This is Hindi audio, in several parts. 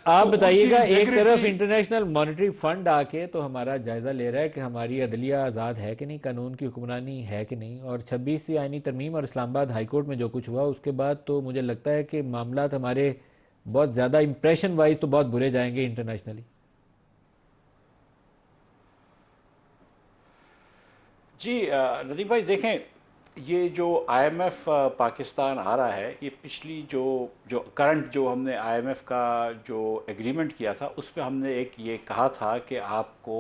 आप तो उनकी बताइएगा, एक तरफ इंटेग्रिटी। इंटरनेशनल मॉनेटरी फंड आके तो हमारा जायजा ले रहा है कि हमारी अदलिया आज़ाद है कि नहीं, कानून की हुक्मरानी है कि नहीं, और 26वीं आईनी तरमीम और इस्लामाबाद हाई कोर्ट में जो कुछ हुआ उसके बाद तो मुझे लगता है कि मामलात हमारे बहुत ज़्यादा इंप्रेशन वाइज तो बहुत बुरे जाएंगे इंटरनेशनली। जी नदीम भाई देखें, ये जो आईएमएफ पाकिस्तान आ रहा है, ये पिछली जो जो करंट जो हमने आईएमएफ का जो एग्रीमेंट किया था उस पे हमने एक ये कहा था कि आपको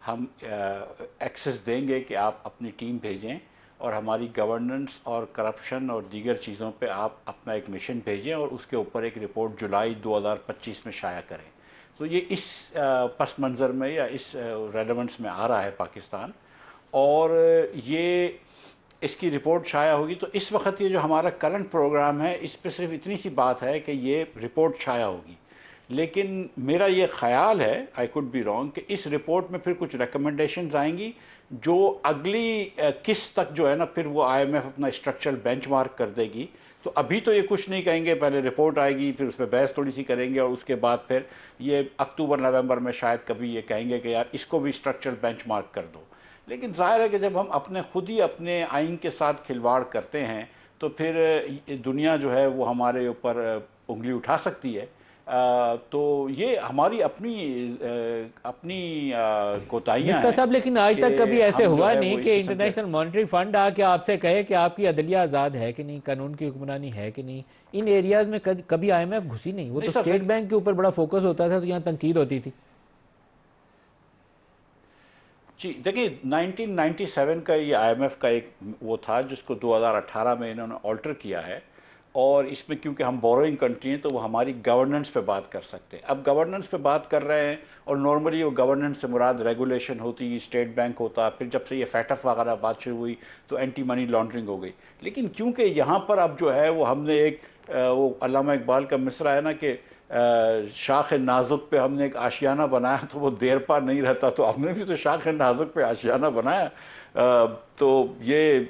हम एक्सेस देंगे कि आप अपनी टीम भेजें और हमारी गवर्नेंस और करप्शन और दीगर चीज़ों पे आप अपना एक मिशन भेजें और उसके ऊपर एक रिपोर्ट जुलाई 2025 में शाया करें। तो ये इस पस मंज़र में या इस रेलेवेंस में आ रहा है पाकिस्तान। और ये इसकी रिपोर्ट शाया होगी तो इस वक्त ये जो हमारा करंट प्रोग्राम है इस पे सिर्फ इतनी सी बात है कि ये रिपोर्ट शाया होगी। लेकिन मेरा ये ख्याल है, आई कुड बी रॉन्ग, कि इस रिपोर्ट में फिर कुछ रिकमेंडेशंस आएंगी जो अगली किस्त तक जो है ना, फिर वो आईएमएफ अपना स्ट्रक्चरल बेंचमार्क कर देगी। तो अभी तो ये कुछ नहीं कहेंगे, पहले रिपोर्ट आएगी, फिर उस पर बहस थोड़ी सी करेंगे और उसके बाद फिर ये अक्टूबर नवंबर में शायद कभी ये कहेंगे कि यार इसको भी स्ट्रक्चरल बेंचमार्क कर दो। लेकिन जाहिर है कि जब हम अपने खुद ही अपने आइन के साथ खिलवाड़ करते हैं तो फिर दुनिया जो है वो हमारे ऊपर उंगली उठा सकती है। तो ये हमारी अपनी अपनी कोताहियाँ मिफ्ता हैं साहब, लेकिन आज कि तक कभी ऐसे हम जो हुआ है नहीं वो इस कि किस्म के। इंटरनेशनल मॉनेटरी फंड आके आपसे कहे कि आपकी अदलिया आज़ाद है कि नहीं, कानून की हुक्मरानी है कि नहीं। इन एरियाज में कभी आईएमएफ घुसी नहीं, वो नहीं तो सर स्टेट देख, बैंक के ऊपर बड़ा फोकस होता था तो यहाँ तनकीद होती थी। जी देखिए, 1997 का ये आईएमएफ का एक वो था जिसको 2018 में इन्होंने ऑल्टर किया है। और इसमें क्योंकि हम बोरोइंग कंट्री हैं तो वो हमारी गवर्नेंस पे बात कर सकते हैं। अब गवर्नेंस पे बात कर रहे हैं और नॉर्मली वो गवर्नेंस से मुराद रेगुलेशन होती, स्टेट बैंक होता, फिर जब से ये फैटफ वगैरह बात शुरू हुई तो एंटी मनी लॉन्ड्रिंग हो गई। लेकिन क्योंकि यहाँ पर अब जो है वो हमने एक वो अल्लामा इकबाल का मिसरा है ना कि शाख नाजुक पे हमने एक आशियाना बनाया तो वो देर पा नहीं रहता, तो हमने भी तो शाख नाजुक पे आशियाना बनाया। तो ये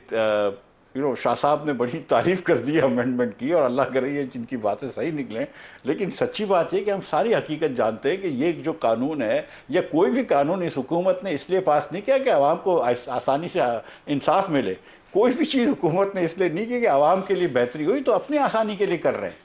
शाह साहब ने बड़ी तारीफ कर दी अमेंडमेंट की और अल्लाह करे ये जिनकी बातें सही निकलें। लेकिन सच्ची बात है कि हम सारी हकीकत जानते हैं कि ये जो कानून है या कोई भी कानून इस हुकूमत ने इसलिए पास नहीं किया कि आवाम को आसानी से इंसाफ मिले। कोई भी चीज़ हुकूमत ने इसलिए नहीं की कि आवाम के लिए बेहतरी हुई, तो अपनी आसानी के लिए कर रहे हैं।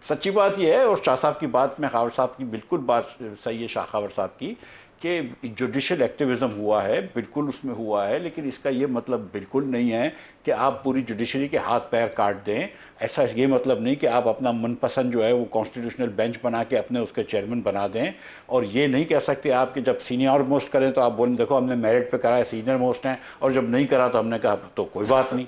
सच्ची बात यह है, और शाह साहब की बात में खावर साहब की बिल्कुल बात सही है, शाह खावर साहब की, कि जुडिशल एक्टिविज्म हुआ है, बिल्कुल उसमें हुआ है। लेकिन इसका ये मतलब बिल्कुल नहीं है कि आप पूरी जुडिशरी के हाथ पैर काट दें। ऐसा ये मतलब नहीं कि आप अपना मनपसंद जो है वो कॉन्स्टिट्यूशनल बेंच बना के अपने उसके चेयरमैन बना दें। और ये नहीं कह सकते आप कि जब सीनियर मोस्ट करें तो आप बोलें देखो हमने मेरिट पे करा है, सीनियर मोस्ट हैं, और जब नहीं करा तो हमने कहा तो कोई बात नहीं।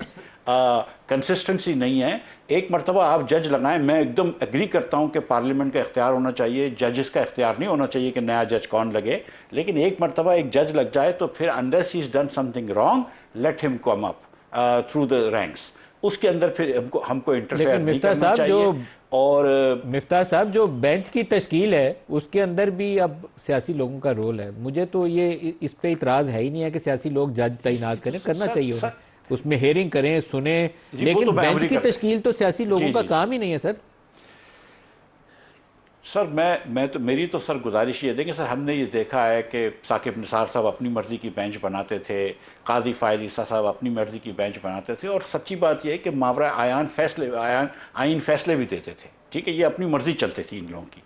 कंसिस्टेंसी नहीं है। एक मरतबा आप जज लगाएं, मैं एकदम एग्री करता हूं कि पार्लियामेंट का इख्तियार होना चाहिए, जजेस का इख्तियार नहीं होना चाहिए कि नया जज कौन लगे। लेकिन एक मरतबा एक जज लग जाए तो फिर unless he is done something wrong let him come up through the ranks. उसके अंदर फिर हमको हमको लेकिन इंटरफेयर नहीं करना चाहिए। और मिफ्ता साहब, जो बेंच की तश्कील है उसके अंदर भी अब सियासी लोगों का रोल है। मुझे तो ये इस पे इतराज है ही नहीं है कि सियासी लोग जज तैनात करें, करना सर चाहिए उन्हें, सर उसमें हेयरिंग करें, सुने। जी वो तो लेकिन मैं बेंच अमरी की करते हैं। तश्कील तो सियासी लोगों जी का जी काम ही नहीं है सर। सर मैं तो मेरी तो सर गुजारिश ये देंगे सर, हमने ये देखा है कि साकिब निसार साहब अपनी मर्ज़ी की बेंच बनाते थे, काजी फ़ायद ईसा साहब अपनी मर्ज़ी की बेंच बनाते थे, और सच्ची बात यह है कि मावरा आइन फैसले भी देते थे। ठीक है, ये अपनी मर्ज़ी चलती थी इन लोगों की,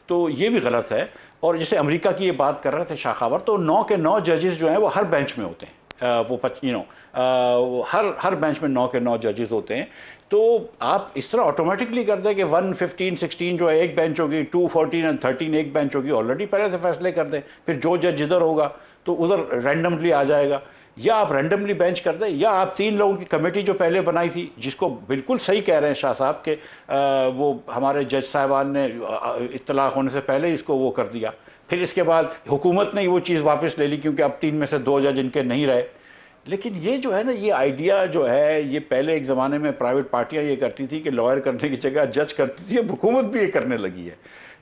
तो ये भी गलत है। और जैसे अमेरिका की ये बात कर रहे थे शाखावर, तो 9 के 9 जजेस जो हैं वो हर बेंच में होते हैं। वो हर बेंच में 9 के 9 जजेस होते हैं। तो आप इस तरह ऑटोमेटिकली कर दें कि 1, 15, 16 जो है एक बेंच होगी, 2, 14 और 13 एक बेंच होगी, ऑलरेडी पहले से फैसले कर दें, फिर जो जज जिधर होगा तो उधर रैंडमली आ जाएगा। या आप रैंडमली बेंच कर दें, या आप 3 लोगों की कमेटी जो पहले बनाई थी, जिसको बिल्कुल सही कह रहे हैं शाह साहब के वो हमारे जज साहिबान ने इत्तलाक होने से पहले इसको वो कर दिया, फिर इसके बाद हुकूमत ने वो चीज़ वापस ले ली क्योंकि अब 3 में से 2 जज इनके नहीं रहे। लेकिन ये जो है ना, ये आइडिया जो है, ये पहले एक ज़माने में प्राइवेट पार्टियां ये करती थी कि लॉयर करने की जगह जज करती थी, अब हुकूमत भी ये करने लगी है।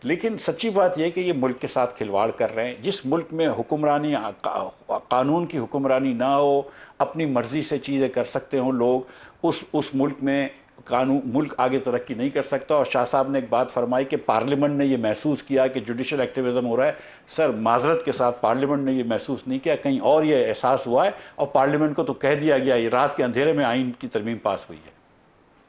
लेकिन सच्ची बात यह कि ये मुल्क के साथ खिलवाड़ कर रहे हैं। जिस मुल्क में हुक्मरानी कानून की हुक्मरानी ना हो, अपनी मर्ज़ी से चीज़ें कर सकते हों लोग, उस मुल्क में कानून मुल्क आगे तरक्की नहीं कर सकता। और शाह साहब ने एक बात फरमाई कि पार्लियामेंट ने ये महसूस किया कि जुडिशल एक्टिविज्म हो रहा है। सर माजरत के साथ पार्लियामेंट ने ये महसूस नहीं किया, कहीं और ये एहसास हुआ है और पार्लियामेंट को तो कह दिया गया ये रात के अंधेरे में आइन की तरमीम पास हुई है।